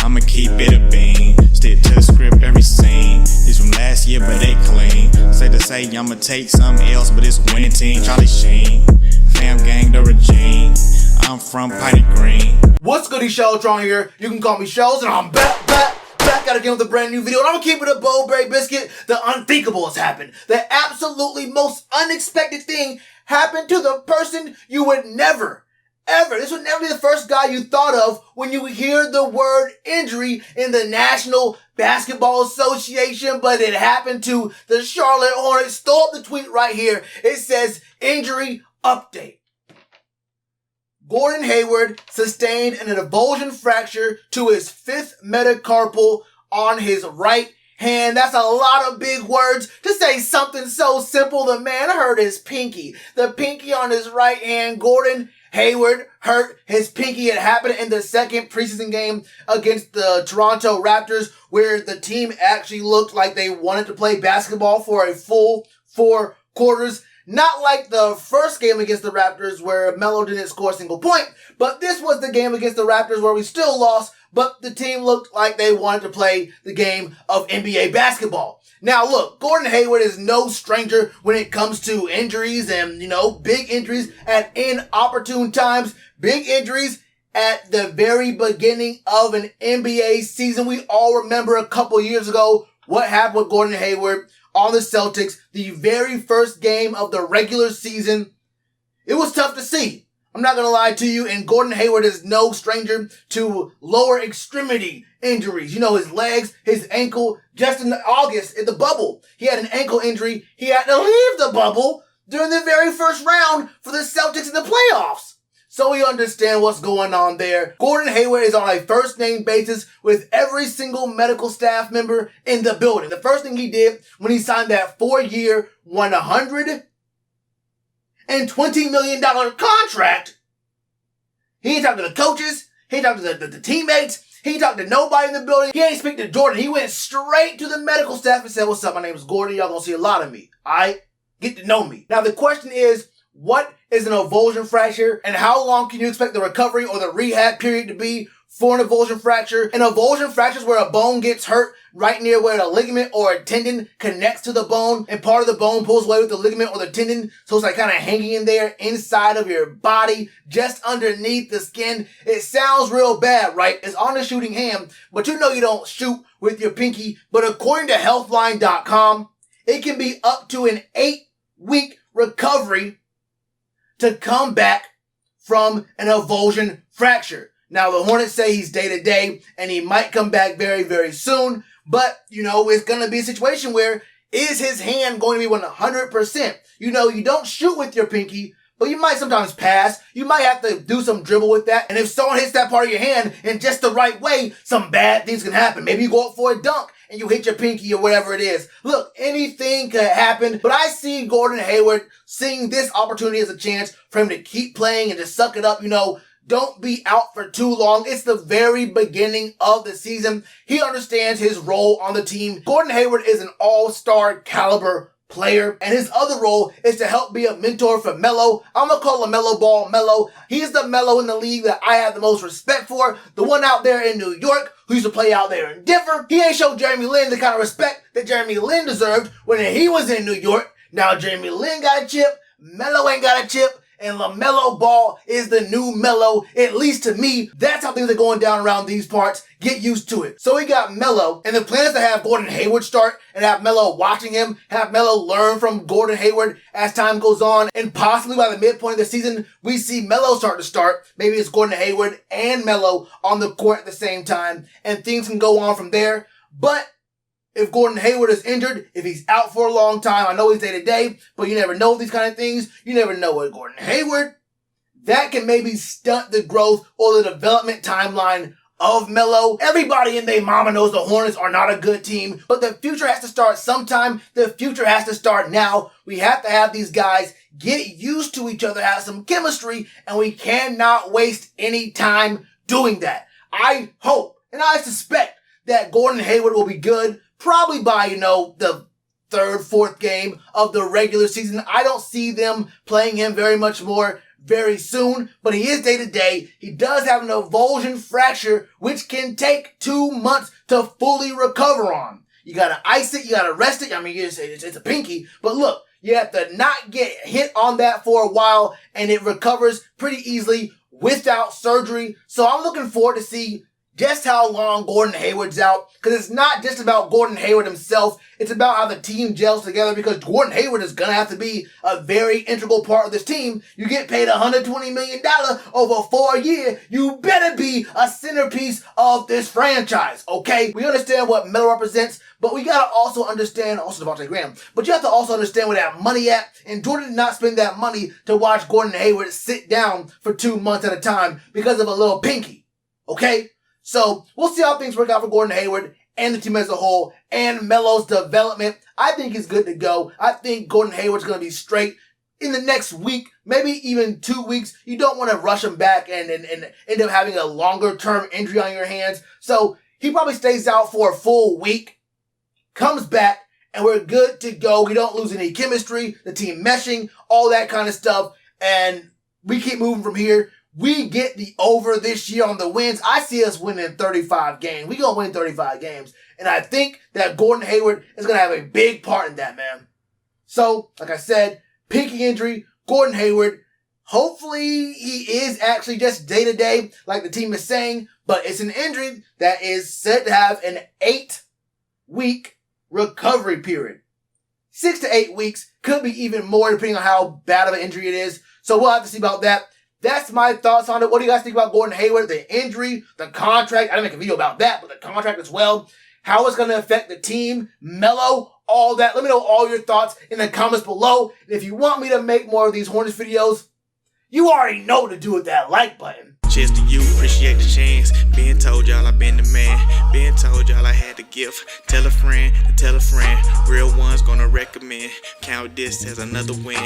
I'ma keep it a bean. Stick to the script every scene. These from last year, but they clean. Say to say I'ma take something else, but it's winning team. Charlie Sheen, fam gang the regime. I'm from Piney Green. What's good, Shellitronnn here. You can call me Shells, and I'm back again with a brand new video. And I'm gonna keep it a Bowberry biscuit. The unthinkable has happened. The absolutely most unexpected thing happened to the person you would never, ever, this would never be the first guy you thought of when you hear the word injury in the National Basketball Association, but it happened to the Charlotte Hornets. Throw up the tweet right here. It says, injury update. Gordon Hayward sustained an avulsion fracture to his fifth metacarpal on his right hand. That's a lot of big words to say something so simple. The man hurt his pinky. The pinky on his right hand. Gordon Hayward hurt his pinky. It happened in the second preseason game against the Toronto Raptors, where the team actually looked like they wanted to play basketball for a full 4 quarters. Not like the first game against the Raptors where Melo didn't score a single point, but this was the game against the Raptors where we still lost, but the team looked like they wanted to play the game of NBA basketball. Now look, Gordon Hayward is no stranger when it comes to injuries and, big injuries at inopportune times, big injuries at the very beginning of an NBA season. We all remember a couple years ago what happened with Gordon Hayward on the Celtics, the very first game of the regular season. It was tough to see. I'm not going to lie to you, and Gordon Hayward is no stranger to lower extremity injuries. His legs, his ankle. Just in August, in the bubble, he had an ankle injury. He had to leave the bubble during the very first round for the Celtics in the playoffs. So we understand what's going on there. Gordon Hayward is on a first-name basis with every single medical staff member in the building. The first thing he did when he signed that 4-year, $120 million contract, he ain't talked to the coaches, he ain't talked to the teammates, he ain't talked to nobody in the building, he ain't speak to Jordan. He went straight to the medical staff and said, "What's up, my name is Gordon, y'all gonna see a lot of me. Alright? Get to know me." Now the question is, what is an avulsion fracture, and how long can you expect the recovery or the rehab period to be for an avulsion fracture? An avulsion fracture is where a bone gets hurt right near where a ligament or a tendon connects to the bone, and part of the bone pulls away with the ligament or the tendon, so it's like kind of hanging in there inside of your body, just underneath the skin. It sounds real bad, right? It's on the shooting hand, but you don't shoot with your pinky. But according to Healthline.com, it can be up to an 8-week recovery to come back from an avulsion fracture. Now, the Hornets say he's day-to-day, and he might come back very, very soon. But, it's going to be a situation where, is his hand going to be 100%? You don't shoot with your pinky, but you might sometimes pass. You might have to do some dribble with that. And if someone hits that part of your hand in just the right way, some bad things can happen. Maybe you go up for a dunk and you hit your pinky or whatever it is. Look, anything could happen, but I see Gordon Hayward seeing this opportunity as a chance for him to keep playing and to suck it up. Don't be out for too long. It's the very beginning of the season. He understands his role on the team. Gordon Hayward is an all-star caliber player, and his other role is to help be a mentor for Melo. I'm gonna call him Melo Ball Melo. He's the Melo in the league that I have the most respect for. The one out there in New York who used to play out there in Denver. He ain't showed Jeremy Lin the kind of respect that Jeremy Lin deserved when he was in New York. Now Jeremy Lin got a chip, Melo ain't got a chip, and LaMelo Ball is the new Melo, at least to me. That's how things are going down around these parts. Get used to it. So we got Melo, and the plan is to have Gordon Hayward start and have Melo watching him, have Melo learn from Gordon Hayward as time goes on, and possibly by the midpoint of the season, we see Melo start. Maybe it's Gordon Hayward and Melo on the court at the same time, and things can go on from there. But if Gordon Hayward is injured, if he's out for a long time, I know he's day-to-day, but you never know these kind of things. You never know with Gordon Hayward. That can maybe stunt the growth or the development timeline of Melo. Everybody and their mama knows the Hornets are not a good team, but the future has to start sometime. The future has to start now. We have to have these guys get used to each other, have some chemistry, and we cannot waste any time doing that. I hope, and I suspect, that Gordon Hayward will be good probably by, the third, fourth game of the regular season. I don't see them playing him very much more very soon, but he is day-to-day. He does have an avulsion fracture, which can take 2 months to fully recover on. You gotta ice it, you gotta rest it. I mean, it's a pinky, but look, you have to not get hit on that for a while, and it recovers pretty easily without surgery. So I'm looking forward to see just how long Gordon Hayward's out, because it's not just about Gordon Hayward himself. It's about how the team gels together, because Gordon Hayward is going to have to be a very integral part of this team. You get paid $120 million over 4 years. You better be a centerpiece of this franchise, okay? We understand what Melo represents, but we got to also understand, also Devontae Graham, but you have to also understand where that money at, and Jordan did not spend that money to watch Gordon Hayward sit down for 2 months at a time because of a little pinky, okay? So we'll see how things work out for Gordon Hayward and the team as a whole, and Melo's development. I think he's good to go. I think Gordon Hayward's going to be straight in the next week, maybe even 2 weeks. You don't want to rush him back and end up having a longer-term injury on your hands. So he probably stays out for a full week, comes back, and we're good to go. We don't lose any chemistry, the team meshing, all that kind of stuff, and we keep moving from here. We get the over this year on the wins. I see us winning 35 games. We're going to win 35 games. And I think that Gordon Hayward is going to have a big part in that, man. So, like I said, pinky injury, Gordon Hayward. Hopefully he is actually just day-to-day, like the team is saying. But it's an injury that is said to have an 8-week recovery period. 6 to 8 weeks. Could be even more depending on how bad of an injury it is. So we'll have to see about that. That's my thoughts on it. What do you guys think about Gordon Hayward, the injury, the contract? I didn't make a video about that, but the contract as well. How it's going to affect the team, Melo, all that. Let me know all your thoughts in the comments below. And if you want me to make more of these Hornets videos, you already know what to do with that like button. Cheers to you, appreciate the chance. Being told y'all I been the man. Being told y'all I had the gift. Tell a friend to tell a friend. Real ones gonna recommend. Count this as another win.